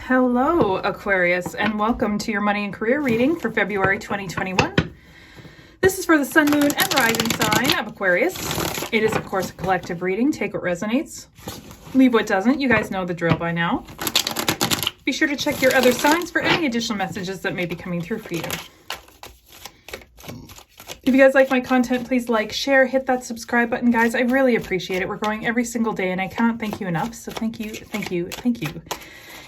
Hello, Aquarius, and welcome to your money and career reading for February 2021. This is for the sun, moon, and rising sign of Aquarius. It is, of course, a collective reading. Take what resonates, leave what doesn't. You guys know the drill by now. Be sure to check your other signs for any additional messages that may be coming through for you. If you guys like my content, please like, share, hit that subscribe button, guys. I really appreciate it. We're growing every single day, and I cannot thank you enough. So thank you, thank you, thank you.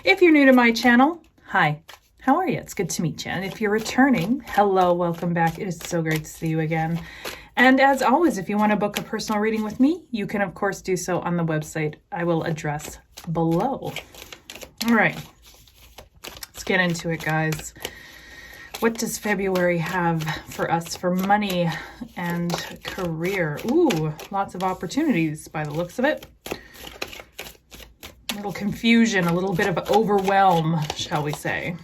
If you're new to my channel, hi, how are you? It's good to meet you. And if you're returning, hello, welcome back. It is so great to see you again. And as always, if you want to book a personal reading with me, you can, of course, do so on the website I will address below. All right, let's get into it, guys. What does February have for us for money and career? Ooh, lots of opportunities by the looks of it. A little confusion, a little bit of overwhelm, shall we say.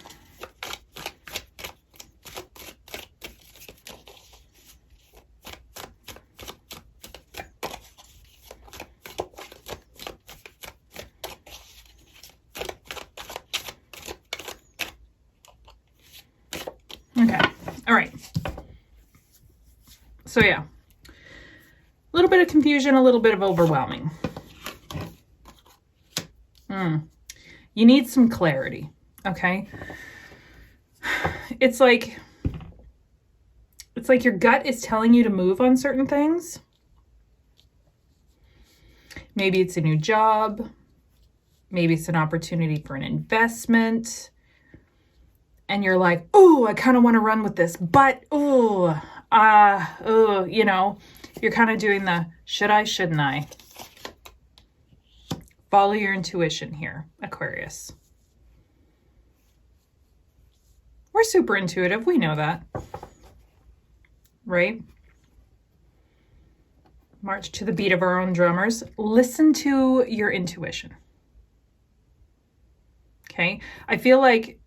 Okay, all right. So yeah, a little bit of confusion, a little bit of overwhelming. You need some clarity, okay? It's like your gut is telling you to move on certain things. Maybe it's a new job. Maybe it's an opportunity for an investment. And you're like, oh, I kind of want to run with this, but you know, you're kind of doing the should I, shouldn't I? Follow your intuition here, Aquarius. We're super intuitive. We know that, right? March to the beat of our own drummers. Listen to your intuition. Okay? I feel like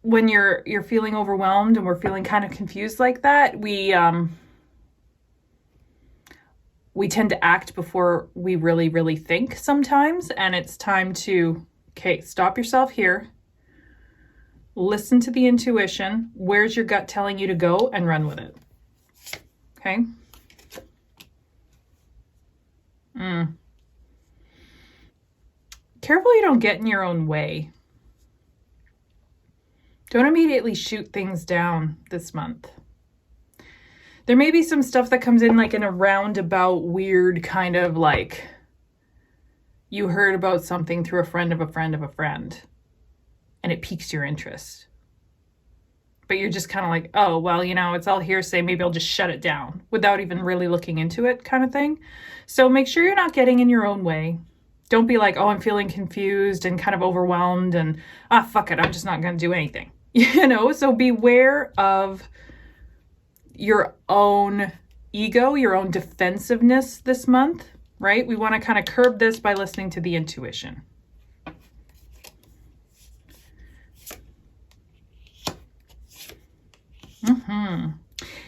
when you're feeling overwhelmed and we're feeling kind of confused like that, we tend to act before we really think sometimes. And it's time to, okay, stop yourself here. Listen to the intuition. Where's your gut telling you to go, and run with it. Okay? Careful you don't get in your own way. Don't immediately shoot things down this month. There may be some stuff that comes in like in a roundabout, weird kind of like you heard about something through a friend of a friend of a friend and it piques your interest. But you're just kind of like, oh, well, you know, it's all hearsay. Maybe I'll just shut it down without even really looking into it kind of thing. So make sure you're not getting in your own way. Don't be like, oh, I'm feeling confused and kind of overwhelmed and, fuck it, I'm just not going to do anything. You know, so beware of your own ego, your own defensiveness this month, right? We want to kind of curb this by listening to the intuition.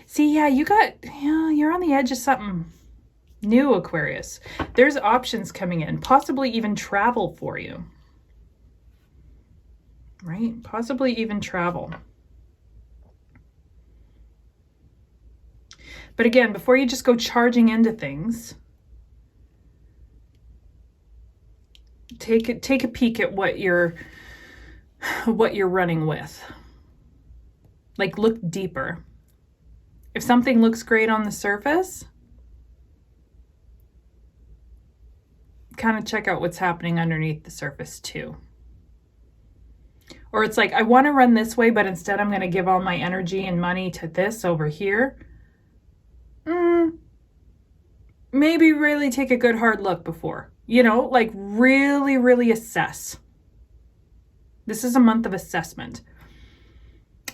See, yeah, you're on the edge of something new, Aquarius. There's options coming in, possibly even travel for you, right? Possibly even travel. But again, before you just go charging into things, take a peek at what you're running with. Like, look deeper. If something looks great on the surface, kind of check out what's happening underneath the surface too. Or it's like, I want to run this way, but instead I'm going to give all my energy and money to this over here. Maybe really take a good hard look before, you know, like really assess. This is a month of assessment,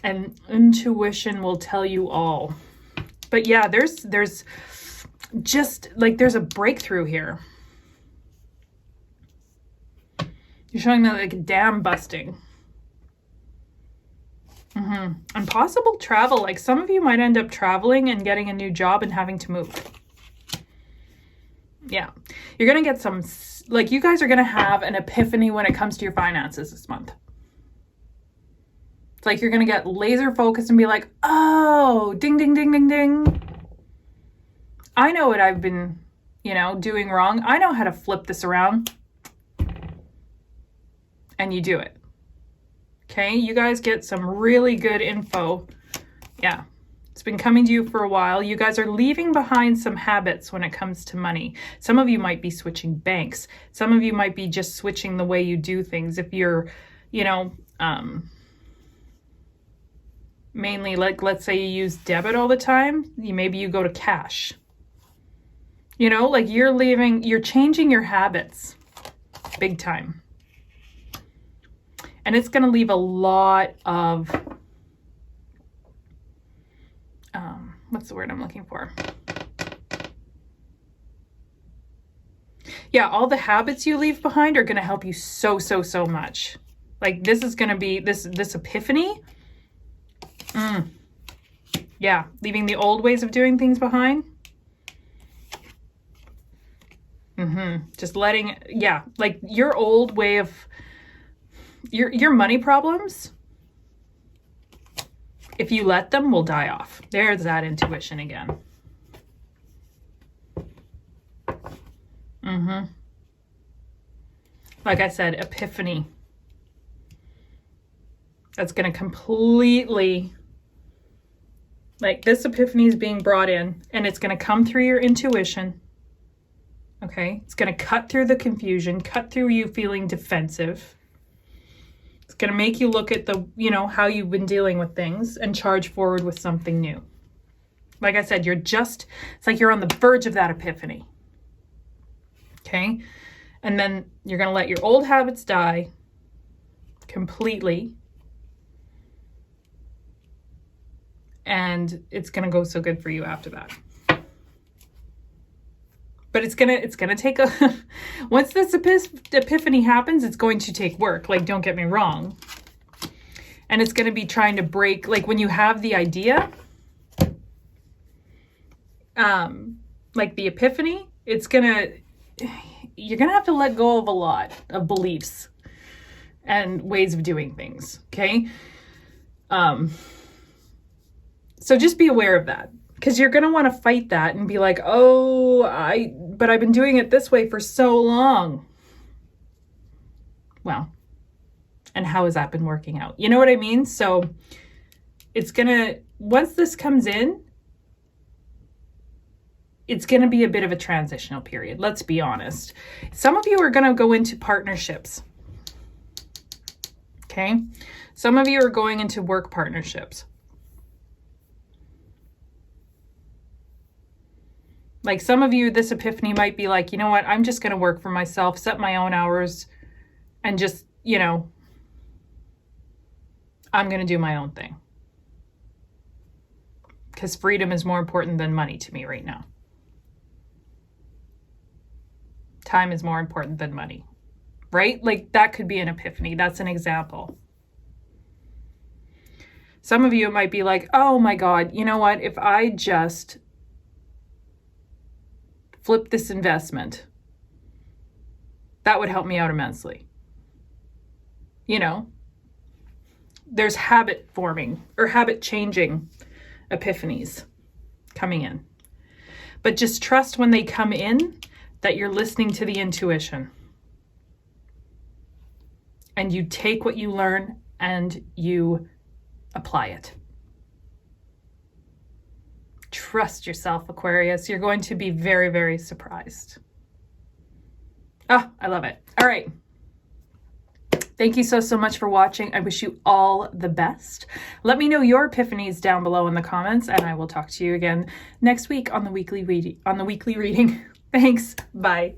and intuition will tell you all. But yeah, there's just like, there's a breakthrough here. You're showing that like dam busting. And possible travel. Like some of you might end up traveling and getting a new job and having to move. Yeah. You're going to get some, like you guys are going to have an epiphany when it comes to your finances this month. It's like you're going to get laser focused and be like, oh, ding, ding, ding, ding, ding. I know what I've been, doing wrong. I know how to flip this around. And you do it. Okay, you guys get some really good info. Yeah, it's been coming to you for a while. You guys are leaving behind some habits when it comes to money. Some of you might be switching banks. Some of you might be just switching the way you do things. If you're, mainly like, let's say you use debit all the time, maybe you go to cash. Like you're changing your habits big time. And it's going to leave a lot of, what's the word I'm looking for? Yeah, all the habits you leave behind are going to help you so much. Like this is going to be this epiphany. Yeah, leaving the old ways of doing things behind. Just letting, like your old way of, your money problems, if you let them, will die off. There's that intuition again. Like I said, epiphany. That's going to completely, like this epiphany is being brought in and it's going to come through your intuition. Okay. It's going to cut through the confusion, cut through you feeling defensive. It's going to make you look at the, how you've been dealing with things and charge forward with something new. Like I said, it's like you're on the verge of that epiphany. Okay. And then you're going to let your old habits die completely. And it's going to go so good for you after that. But it's gonna take once this epiphany happens, it's going to take work. Like, don't get me wrong. And it's going to be trying to break, like when you have the idea, like the epiphany, you're going to have to let go of a lot of beliefs and ways of doing things. Okay. So just be aware of that. Because you're going to want to fight that and be like, but I've been doing it this way for so long. Well, and how has that been working out? You know what I mean? So it's going to, once this comes in, it's going to be a bit of a transitional period. Let's be honest. Some of you are going to go into partnerships. Okay. Some of you are going into work partnerships. Like some of you, this epiphany might be like, you know what? I'm just going to work for myself, set my own hours, and just, I'm going to do my own thing. Because freedom is more important than money to me right now. Time is more important than money, right? Like that could be an epiphany. That's an example. Some of you, it might be like, oh my God, you know what? If I just flip this investment, that would help me out immensely. There's habit forming or habit changing epiphanies coming in. But just trust when they come in that you're listening to the intuition. And you take what you learn and you apply it. Trust yourself, Aquarius. You're going to be very, very surprised. I love it. All right. Thank you so much for watching. I wish you all the best. Let me know your epiphanies down below in the comments, and I will talk to you again next week on the weekly reading. Thanks. Bye.